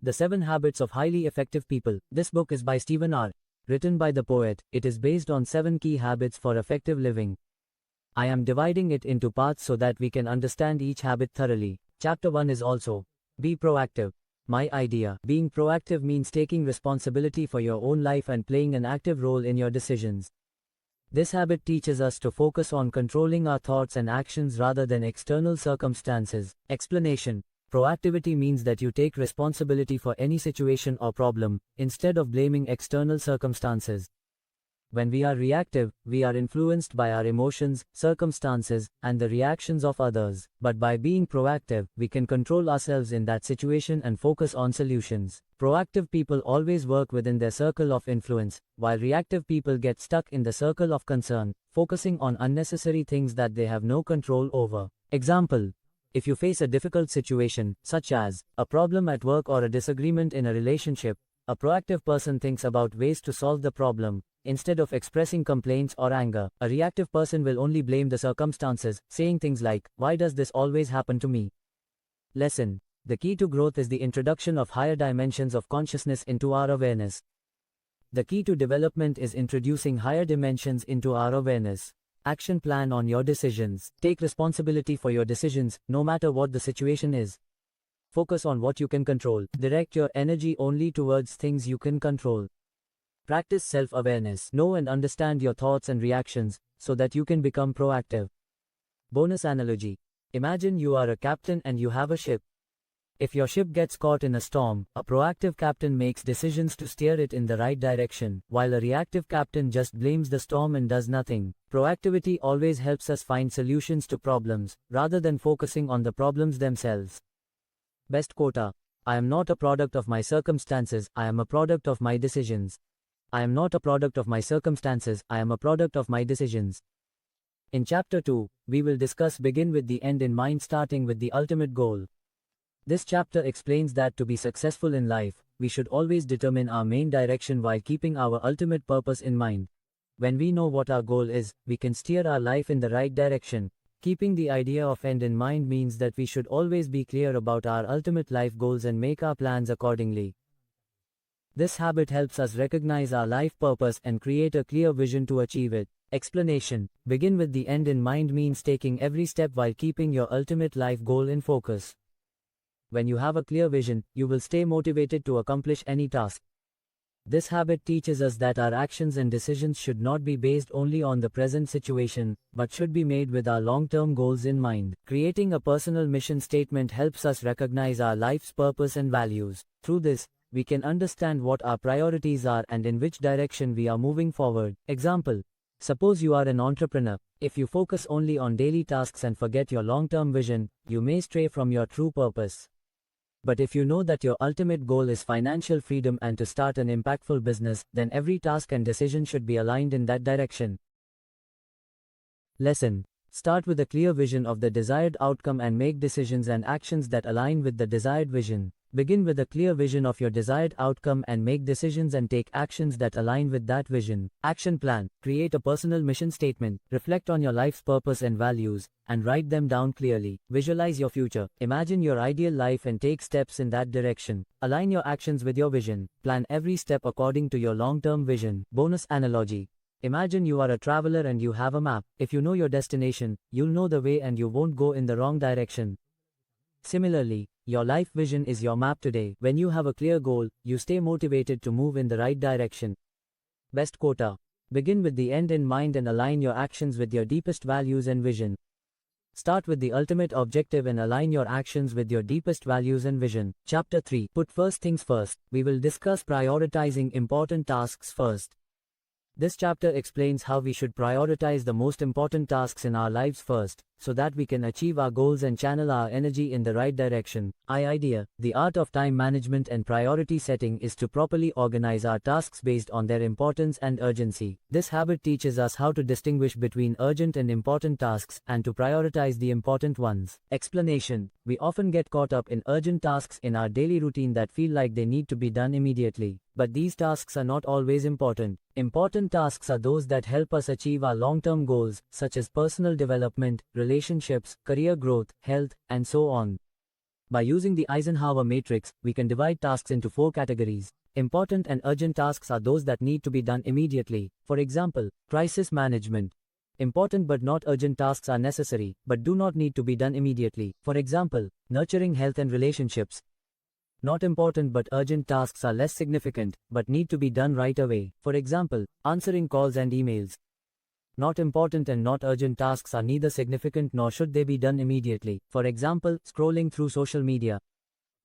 The 7 Habits of Highly Effective People. This book is by Stephen R. Written by the poet. It is based on 7 key habits for effective living. I am dividing it into parts so that we can understand each habit thoroughly. Chapter 1 is also Be Proactive. My idea. Being proactive means taking responsibility for your own life and playing an active role in your decisions. This habit teaches us to focus on controlling our thoughts and actions rather than external circumstances. Explanation. Proactivity means that you take responsibility for any situation or problem, instead of blaming external circumstances. When we are reactive, we are influenced by our emotions, circumstances, and the reactions of others. But by being proactive, we can control ourselves in that situation and focus on solutions. Proactive people always work within their circle of influence, while reactive people get stuck in the circle of concern, focusing on unnecessary things that they have no control over. Example. If you face a difficult situation, such as a problem at work or a disagreement in a relationship, a proactive person thinks about ways to solve the problem, instead of expressing complaints or anger. A reactive person will only blame the circumstances, saying things like, "Why does this always happen to me?" Lesson. The key to growth is the introduction of higher dimensions of consciousness into our awareness. The key to development is introducing higher dimensions into our awareness. Action plan on your decisions. Take responsibility for your decisions, no matter what the situation is. Focus on what you can control. Direct your energy only towards things you can control. Practice self-awareness. Know and understand your thoughts and reactions, so that you can become proactive. Bonus analogy. Imagine you are a captain and you have a ship. If your ship gets caught in a storm, a proactive captain makes decisions to steer it in the right direction, while a reactive captain just blames the storm and does nothing. Proactivity always helps us find solutions to problems, rather than focusing on the problems themselves. Best quota. I am not a product of my circumstances, I am a product of my decisions. I am not a product of my circumstances, I am a product of my decisions. In Chapter 2, we will discuss begin with the end in mind, starting with the ultimate goal. This chapter explains that to be successful in life, we should always determine our main direction while keeping our ultimate purpose in mind. When we know what our goal is, we can steer our life in the right direction. Keeping the idea of end in mind means that we should always be clear about our ultimate life goals and make our plans accordingly. This habit helps us recognize our life purpose and create a clear vision to achieve it. Explanation. Begin with the end in mind means taking every step while keeping your ultimate life goal in focus. When you have a clear vision, you will stay motivated to accomplish any task. This habit teaches us that our actions and decisions should not be based only on the present situation, but should be made with our long-term goals in mind. Creating a personal mission statement helps us recognize our life's purpose and values. Through this, we can understand what our priorities are and in which direction we are moving forward. Example. Suppose you are an entrepreneur. If you focus only on daily tasks and forget your long-term vision, you may stray from your true purpose. But if you know that your ultimate goal is financial freedom and to start an impactful business, then every task and decision should be aligned in that direction. Lesson. Start with a clear vision of the desired outcome and make decisions and actions that align with the desired vision. Begin with a clear vision of your desired outcome and make decisions and take actions that align with that vision. Action plan. Create a personal mission statement. Reflect on your life's purpose and values, and write them down clearly. Visualize your future. Imagine your ideal life and take steps in that direction. Align your actions with your vision. Plan every step according to your long-term vision. Bonus analogy. Imagine you are a traveler and you have a map. If you know your destination, you'll know the way and you won't go in the wrong direction. Similarly, your life vision is your map today. When you have a clear goal, you stay motivated to move in the right direction. Best quota. Begin with the end in mind and align your actions with your deepest values and vision. Start with the ultimate objective and align your actions with your deepest values and vision. Chapter 3. Put first things first. We will discuss prioritizing important tasks first. This chapter explains how we should prioritize the most important tasks in our lives first, so that we can achieve our goals and channel our energy in the right direction. Idea. The art of time management and priority setting is to properly organize our tasks based on their importance and urgency. This habit teaches us how to distinguish between urgent and important tasks, and to prioritize the important ones. Explanation. We often get caught up in urgent tasks in our daily routine that feel like they need to be done immediately. But these tasks are not always important. Important tasks are those that help us achieve our long-term goals, such as personal development, relationships, career growth, health, and so on. By using the Eisenhower matrix, we can divide tasks into 4 categories. Important and urgent tasks are those that need to be done immediately. For example, crisis management. Important but not urgent tasks are necessary, but do not need to be done immediately. For example, nurturing health and relationships. Not important but urgent tasks are less significant, but need to be done right away. For example, answering calls and emails. Not important and not urgent tasks are neither significant nor should they be done immediately. For example, scrolling through social media.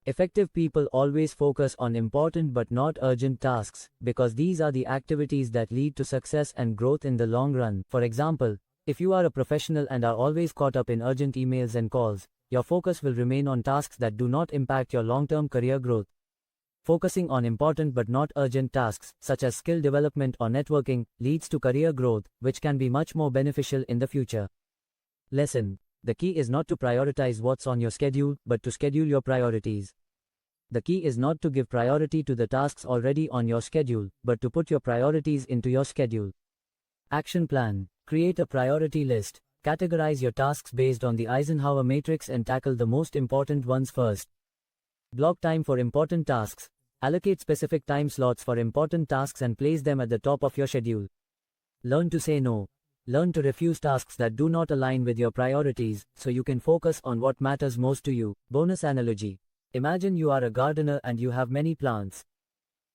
Effective people always focus on important but not urgent tasks, because these are the activities that lead to success and growth in the long run. For example, if you are a professional and are always caught up in urgent emails and calls, your focus will remain on tasks that do not impact your long-term career growth. Focusing on important but not urgent tasks, such as skill development or networking, leads to career growth, which can be much more beneficial in the future. Lesson: the key is not to prioritize what's on your schedule, but to schedule your priorities. The key is not to give priority to the tasks already on your schedule, but to put your priorities into your schedule. Action plan: create a priority list. Categorize your tasks based on the Eisenhower matrix and tackle the most important ones first. Block time for important tasks. Allocate specific time slots for important tasks and place them at the top of your schedule. Learn to say no. Learn to refuse tasks that do not align with your priorities, so you can focus on what matters most to you. Bonus analogy: imagine you are a gardener and you have many plants.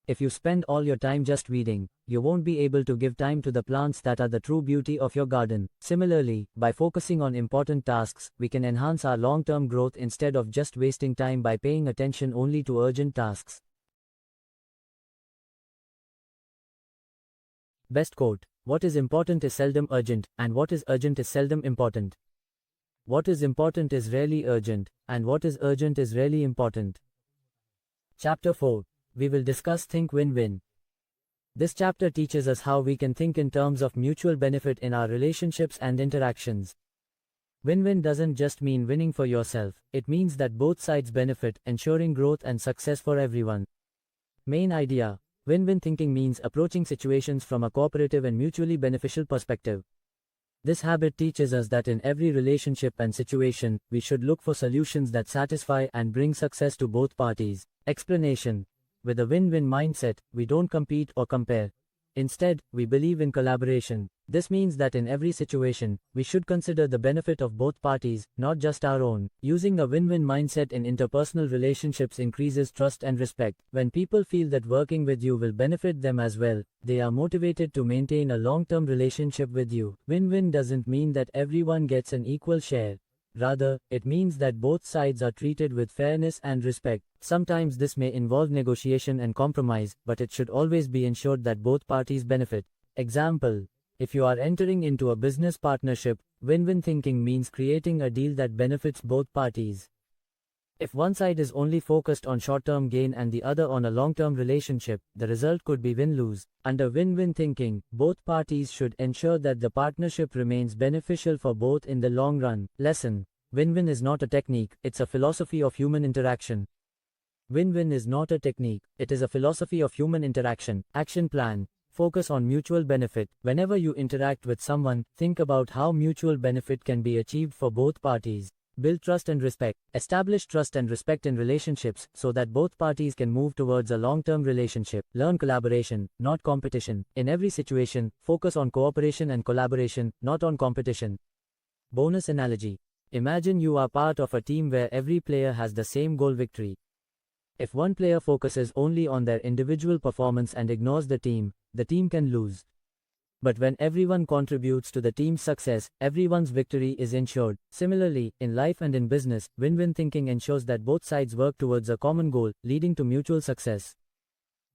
If you spend all your time just weeding, you won't be able to give time to the plants that are the true beauty of your garden. Similarly, by focusing on important tasks, we can enhance our long-term growth instead of just wasting time by paying attention only to urgent tasks. Best quote: what is important is seldom urgent, and what is urgent is seldom important. What is important is rarely urgent, and what is urgent is rarely important. Chapter 4. We will discuss Think Win-Win. This chapter teaches us how we can think in terms of mutual benefit in our relationships and interactions. Win-win doesn't just mean winning for yourself, it means that both sides benefit, ensuring growth and success for everyone. Main idea: win-win thinking means approaching situations from a cooperative and mutually beneficial perspective. This habit teaches us that in every relationship and situation, we should look for solutions that satisfy and bring success to both parties. Explanation: with a win-win mindset, we don't compete or compare. Instead, we believe in collaboration. This means that in every situation, we should consider the benefit of both parties, not just our own. Using a win-win mindset in interpersonal relationships increases trust and respect. When people feel that working with you will benefit them as well, they are motivated to maintain a long-term relationship with you. Win-win doesn't mean that everyone gets an equal share. Rather, it means that both sides are treated with fairness and respect. Sometimes this may involve negotiation and compromise, but it should always be ensured that both parties benefit. Example: if you are entering into a business partnership, win-win thinking means creating a deal that benefits both parties. If one side is only focused on short-term gain and the other on a long-term relationship, the result could be win-lose. Under win-win thinking, both parties should ensure that the partnership remains beneficial for both in the long run. Lesson: win-win is not a technique, it's a philosophy of human interaction. Win-win is not a technique, it is a philosophy of human interaction. Action plan: focus on mutual benefit. Whenever you interact with someone, think about how mutual benefit can be achieved for both parties. Build trust and respect. Establish trust and respect in relationships so that both parties can move towards a long-term relationship. Learn collaboration, not competition. In every situation, focus on cooperation and collaboration, not on competition. Bonus analogy: imagine you are part of a team where every player has the same goal: victory. If one player focuses only on their individual performance and ignores the team can lose. But when everyone contributes to the team's success, everyone's victory is ensured. Similarly, in life and in business, win-win thinking ensures that both sides work towards a common goal, leading to mutual success.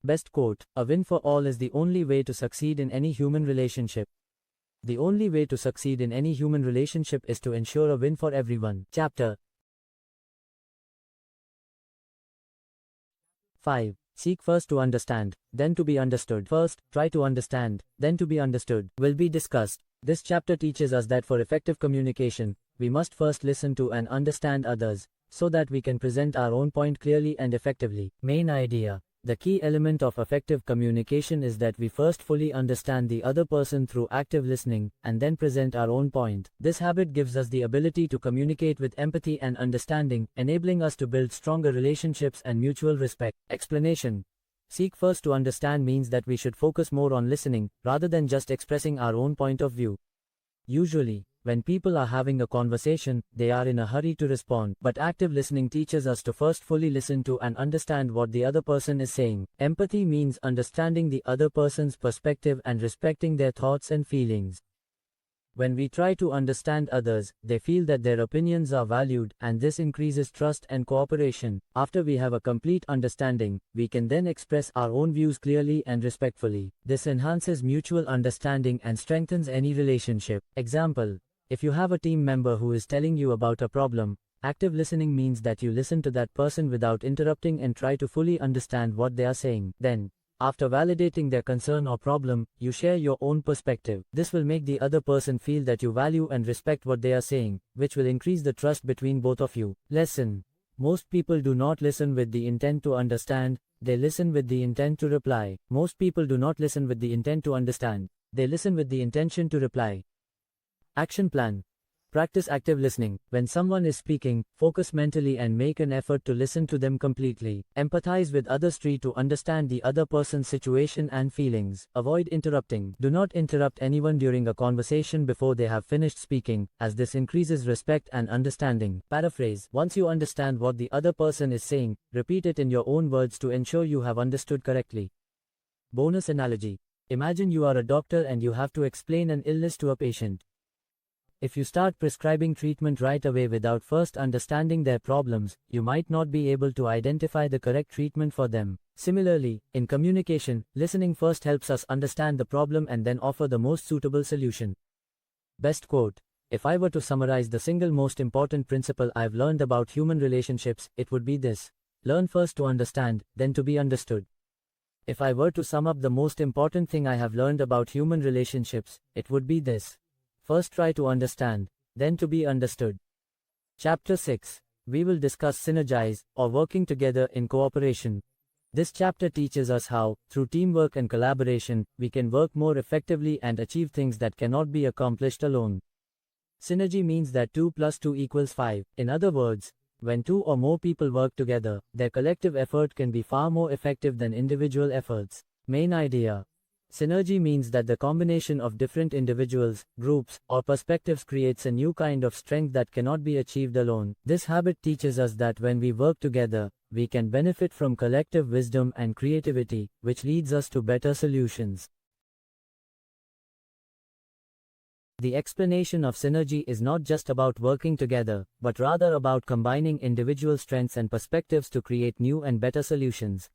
Best quote: a win for all is the only way to succeed in any human relationship. The only way to succeed in any human relationship is to ensure a win for everyone. Chapter 5. Seek first to understand, then to be understood. First, try to understand, then to be understood will be discussed. This chapter teaches us that for effective communication, we must first listen to and understand others, so that we can present our own point clearly and effectively. Main idea: The key element of effective communication is that we first fully understand the other person through active listening, and then present our own point. This habit gives us the ability to communicate with empathy and understanding, enabling us to build stronger relationships and mutual respect. Explanation. Seek first to understand means that we should focus more on listening, rather than just expressing our own point of view. Usually, when people are having a conversation, they are in a hurry to respond, but active listening teaches us to first fully listen to and understand what the other person is saying. Empathy means understanding the other person's perspective and respecting their thoughts and feelings. When we try to understand others, they feel that their opinions are valued, and this increases trust and cooperation. After we have a complete understanding, we can then express our own views clearly and respectfully. This enhances mutual understanding and strengthens any relationship. Example. If you have a team member who is telling you about a problem, active listening means that you listen to that person without interrupting and try to fully understand what they are saying. Then, after validating their concern or problem, you share your own perspective. This will make the other person feel that you value and respect what they are saying, which will increase the trust between both of you. Lesson. Most people do not listen with the intent to understand, they listen with the intent to reply. Most people do not listen with the intent to understand, they listen with the intention to reply. Action plan. Practice active listening. When someone is speaking, focus mentally and make an effort to listen to them completely. Empathize with others. Try to understand the other person's situation and feelings. Avoid interrupting. Do not interrupt anyone during a conversation before they have finished speaking, as this increases respect and understanding. Paraphrase. Once you understand what the other person is saying, repeat it in your own words to ensure you have understood correctly. Bonus analogy. Imagine you are a doctor and you have to explain an illness to a patient. If you start prescribing treatment right away without first understanding their problems, you might not be able to identify the correct treatment for them. Similarly, in communication, listening first helps us understand the problem and then offer the most suitable solution. Best quote. If I were to summarize the single most important principle I've learned about human relationships, it would be this: learn first to understand, then to be understood. If I were to sum up the most important thing I have learned about human relationships, it would be this: first try to understand, then to be understood. Chapter 6. We will discuss synergize, or working together in cooperation. This chapter teaches us how, through teamwork and collaboration, we can work more effectively and achieve things that cannot be accomplished alone. Synergy means that 2 plus 2 equals 5. In other words, when 2 or more people work together, their collective effort can be far more effective than individual efforts. Main idea. Synergy means that the combination of different individuals, groups, or perspectives creates a new kind of strength that cannot be achieved alone. This habit teaches us that when we work together, we can benefit from collective wisdom and creativity, which leads us to better solutions. The explanation of synergy is not just about working together, but rather about combining individual strengths and perspectives to create new and better solutions.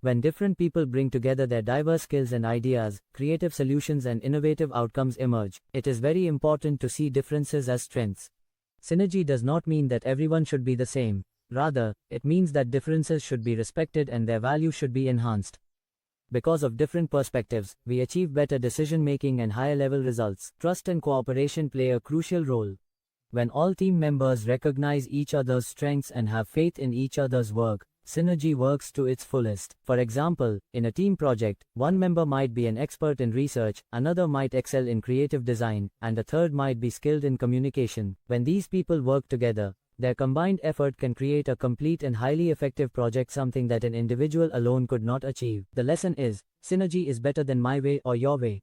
When different people bring together their diverse skills and ideas, creative solutions and innovative outcomes emerge. It is very important to see differences as strengths. Synergy does not mean that everyone should be the same. Rather, it means that differences should be respected and their value should be enhanced. Because of different perspectives, we achieve better decision-making and higher-level results. Trust and cooperation play a crucial role. When all team members recognize each other's strengths and have faith in each other's work, synergy works to its fullest. For example, in a team project, one member might be an expert in research, another might excel in creative design, and a third might be skilled in communication. When these people work together, their combined effort can create a complete and highly effective project, something that an individual alone could not achieve. The lesson is, synergy is better than my way or your way.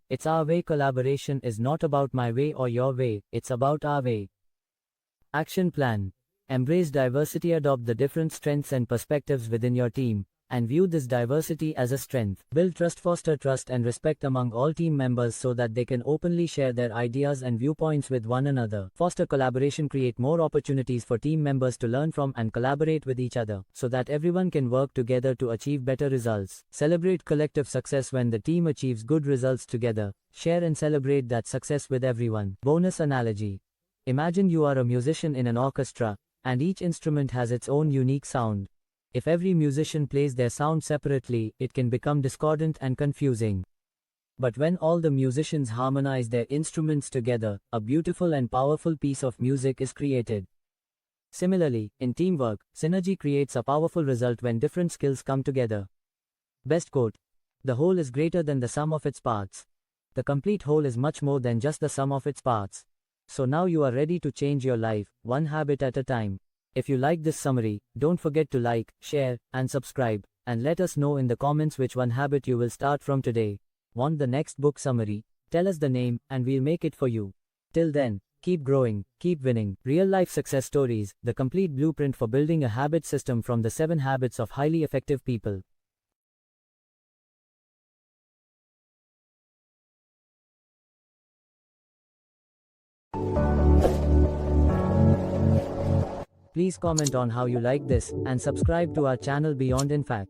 It's our way. Collaboration is not about my way or your way, it's about our way. Action plan. Embrace diversity. Adopt the different strengths and perspectives within your team, and view this diversity as a strength. Build trust. Foster trust and respect among all team members so that they can openly share their ideas and viewpoints with one another. Foster collaboration. Create more opportunities for team members to learn from and collaborate with each other, so that everyone can work together to achieve better results. Celebrate collective success. When the team achieves good results together, share and celebrate that success with everyone. Bonus analogy. Imagine you are a musician in an orchestra, and each instrument has its own unique sound. If every musician plays their sound separately, it can become discordant and confusing. But when all the musicians harmonize their instruments together, a beautiful and powerful piece of music is created. Similarly, in teamwork, synergy creates a powerful result when different skills come together. Best quote. The whole is greater than the sum of its parts. The complete whole is much more than just the sum of its parts. So now you are ready to change your life, one habit at a time. If you like this summary, don't forget to like, share, and subscribe, and let us know in the comments which one habit you will start from today. Want the next book summary? Tell us the name, and we'll make it for you. Till then, keep growing, keep winning. Real life success stories, the complete blueprint for building a habit system from the 7 habits of highly effective people. Please comment on how you like this, and subscribe to our channel Beyond Impact.